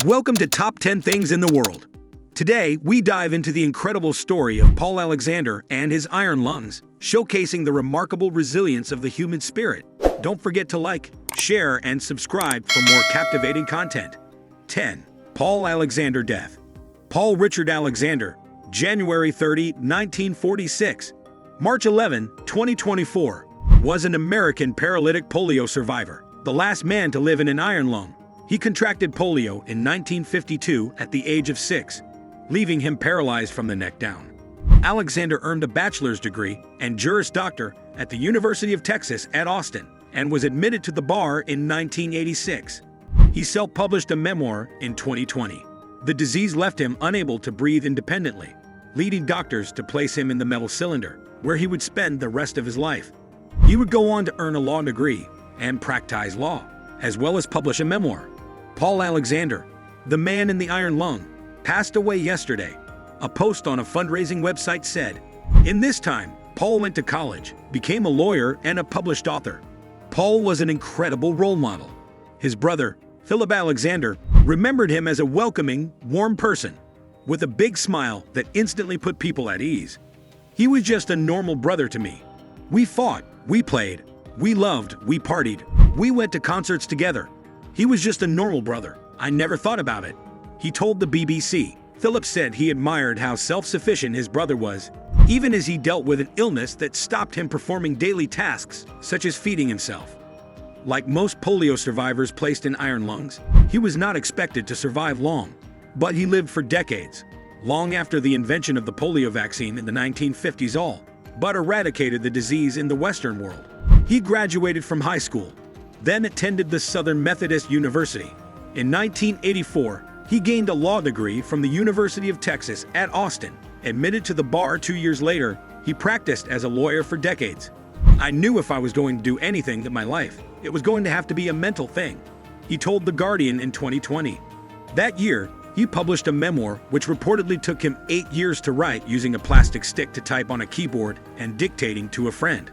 Welcome to Top 10 Things in the World. Today, we dive into the incredible story of Paul Alexander and his iron lungs, showcasing the remarkable resilience of the human spirit. Don't forget to like, share, and subscribe for more captivating content. 10. Paul Alexander death. Paul Richard Alexander, January 30, 1946. March 11, 2024, was an American paralytic polio survivor, the last man to live in an iron lung. He contracted polio in 1952 at the age of 6, leaving him paralyzed from the neck down. Alexander earned a bachelor's degree and Juris Doctor at the University of Texas at Austin and was admitted to the bar in 1986. He self-published a memoir in 2020. The disease left him unable to breathe independently, leading doctors to place him in the metal cylinder, where he would spend the rest of his life. He would go on to earn a law degree and practice law, as well as publish a memoir. Paul Alexander, the man in the iron lung, passed away yesterday. A post on a fundraising website said, "In this time, Paul went to college, became a lawyer, and a published author." Paul was an incredible role model. His brother, Philip Alexander, remembered him as a welcoming, warm person, with a big smile that instantly put people at ease. "He was just a normal brother to me. We fought, we played, we loved, we partied, we went to concerts together. He was just a normal brother. I never thought about it," he told the BBC. Philip said he admired how self-sufficient his brother was, even as he dealt with an illness that stopped him performing daily tasks, such as feeding himself. Like most polio survivors placed in iron lungs, he was not expected to survive long. But he lived for decades, long after the invention of the polio vaccine in the 1950s but eradicated the disease in the Western world. He graduated from high school, then attended the Southern Methodist University. In 1984, he gained a law degree from the University of Texas at Austin. Admitted to the bar 2 years later, he practiced as a lawyer for decades. "I knew if I was going to do anything in my life, it was going to have to be a mental thing," he told The Guardian in 2020. That year, he published a memoir which reportedly took him 8 years to write, using a plastic stick to type on a keyboard and dictating to a friend.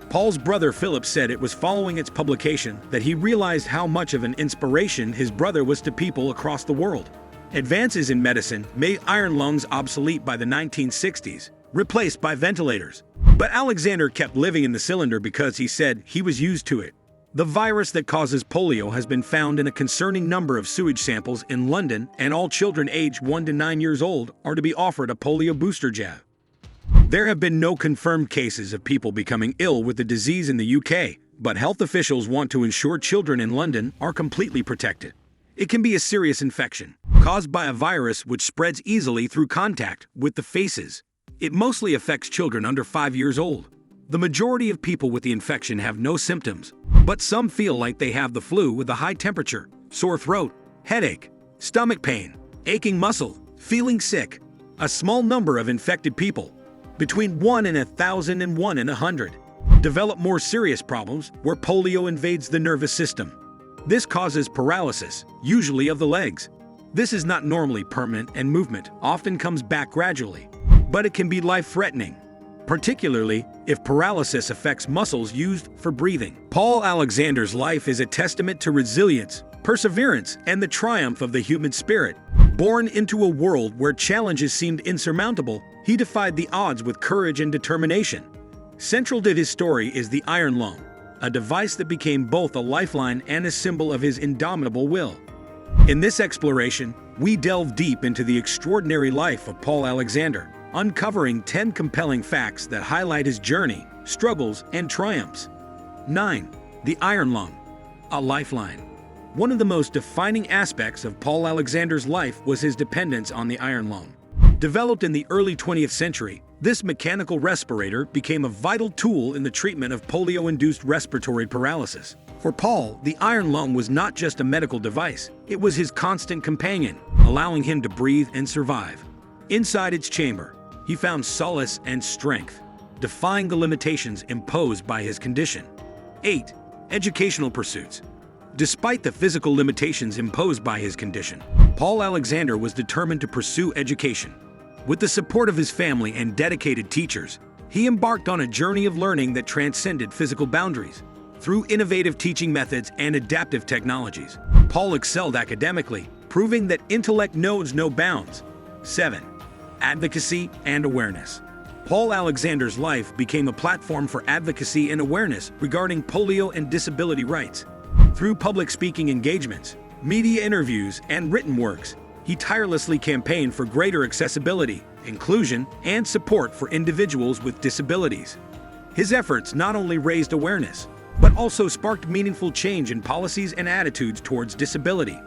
Paul's brother Philip said it was following its publication that he realized how much of an inspiration his brother was to people across the world. Advances in medicine made iron lungs obsolete by the 1960s, replaced by ventilators. But Alexander kept living in the cylinder because he said he was used to it. The virus that causes polio has been found in a concerning number of sewage samples in London, and all children aged 1 to 9 years old are to be offered a polio booster jab. There have been no confirmed cases of people becoming ill with the disease in the UK, but health officials want to ensure children in London are completely protected. It can be a serious infection, caused by a virus which spreads easily through contact with the faces. It mostly affects children under 5 years old. The majority of people with the infection have no symptoms, but some feel like they have the flu with a high temperature, sore throat, headache, stomach pain, aching muscle, feeling sick. A small number of infected people, between 1 in 1,000 and 1 in 100, develop more serious problems where polio invades the nervous system. This causes paralysis, usually of the legs. This is not normally permanent, and movement often comes back gradually, but it can be life-threatening, particularly if paralysis affects muscles used for breathing. Paul Alexander's life is a testament to resilience, perseverance, and the triumph of the human spirit. Born into a world where challenges seemed insurmountable, he defied the odds with courage and determination. Central to his story is the iron lung, a device that became both a lifeline and a symbol of his indomitable will. In this exploration, we delve deep into the extraordinary life of Paul Alexander, uncovering 10 compelling facts that highlight his journey, struggles, and triumphs. 9. The iron lung, a lifeline. One of the most defining aspects of Paul Alexander's life was his dependence on the iron lung. Developed in the early 20th century, this mechanical respirator became a vital tool in the treatment of polio-induced respiratory paralysis. For Paul, the iron lung was not just a medical device, it was his constant companion, allowing him to breathe and survive. Inside its chamber, he found solace and strength, defying the limitations imposed by his condition. 8. Educational pursuits. Despite the physical limitations imposed by his condition, Paul Alexander was determined to pursue education. With the support of his family and dedicated teachers, he embarked on a journey of learning that transcended physical boundaries. Through innovative teaching methods and adaptive technologies, Paul excelled academically, proving that intellect knows no bounds. 7. Advocacy and awareness. Paul Alexander's life became a platform for advocacy and awareness regarding polio and disability rights. Through public speaking engagements, media interviews, and written works, he tirelessly campaigned for greater accessibility, inclusion, and support for individuals with disabilities. His efforts not only raised awareness, but also sparked meaningful change in policies and attitudes towards disability.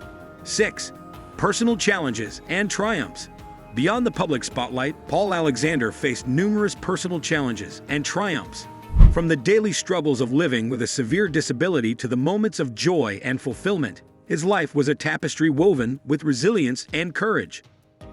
6. Personal challenges and triumphs. Beyond the public spotlight, Paul Alexander faced numerous personal challenges and triumphs. From the daily struggles of living with a severe disability to the moments of joy and fulfillment, his life was a tapestry woven with resilience and courage.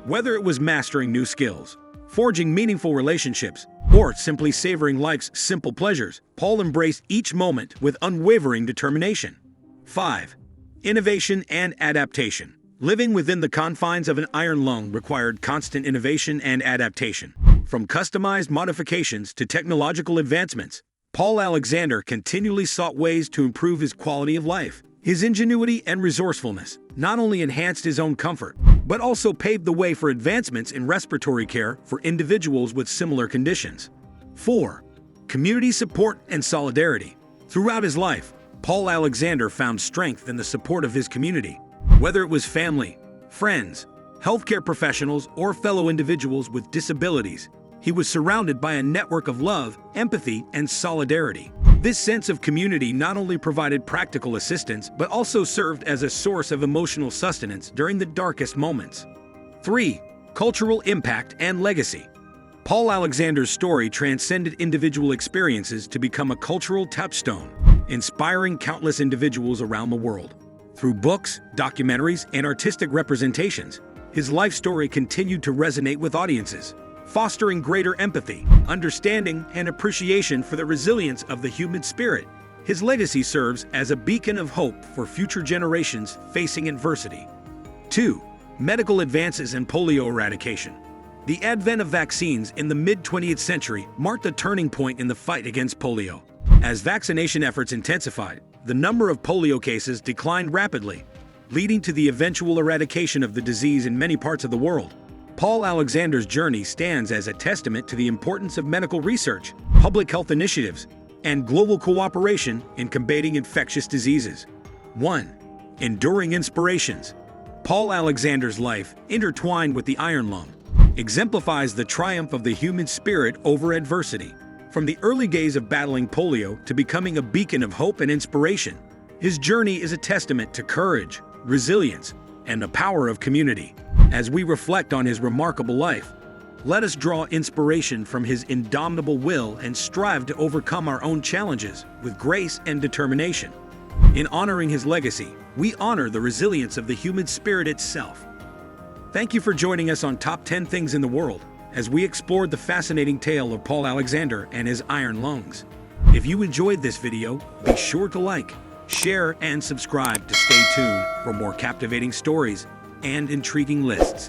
Whether it was mastering new skills, forging meaningful relationships, or simply savoring life's simple pleasures, Paul embraced each moment with unwavering determination. 5. Innovation and adaptation. Living within the confines of an iron lung required constant innovation and adaptation. From customized modifications to technological advancements, Paul Alexander continually sought ways to improve his quality of life. His ingenuity and resourcefulness not only enhanced his own comfort, but also paved the way for advancements in respiratory care for individuals with similar conditions. 4. Community support and solidarity. Throughout his life, Paul Alexander found strength in the support of his community. Whether it was family, friends, healthcare professionals, or fellow individuals with disabilities, he was surrounded by a network of love, empathy, and solidarity. This sense of community not only provided practical assistance, but also served as a source of emotional sustenance during the darkest moments. 3. Cultural impact and legacy. Paul Alexander's story transcended individual experiences to become a cultural touchstone, inspiring countless individuals around the world. Through books, documentaries, and artistic representations, his life story continued to resonate with audiences, fostering greater empathy, understanding, and appreciation for the resilience of the human spirit. His legacy serves as a beacon of hope for future generations facing adversity. 2. Medical advances and polio eradication. The advent of vaccines in the mid-20th century marked a turning point in the fight against polio. As vaccination efforts intensified, the number of polio cases declined rapidly, leading to the eventual eradication of the disease in many parts of the world. Paul Alexander's journey stands as a testament to the importance of medical research, public health initiatives, and global cooperation in combating infectious diseases. 1. Enduring inspirations. Paul Alexander's life, intertwined with the iron lung, exemplifies the triumph of the human spirit over adversity. From the early days of battling polio to becoming a beacon of hope and inspiration, his journey is a testament to courage, resilience, and the power of community. As we reflect on his remarkable life, let us draw inspiration from his indomitable will and strive to overcome our own challenges with grace and determination. In honoring his legacy, we honor the resilience of the human spirit itself. Thank you for joining us on Top 10 Things in the World, as we explored the fascinating tale of Paul Alexander and his iron lungs. If you enjoyed this video, be sure to like, share, and subscribe to stay tuned for more captivating stories and intriguing lists.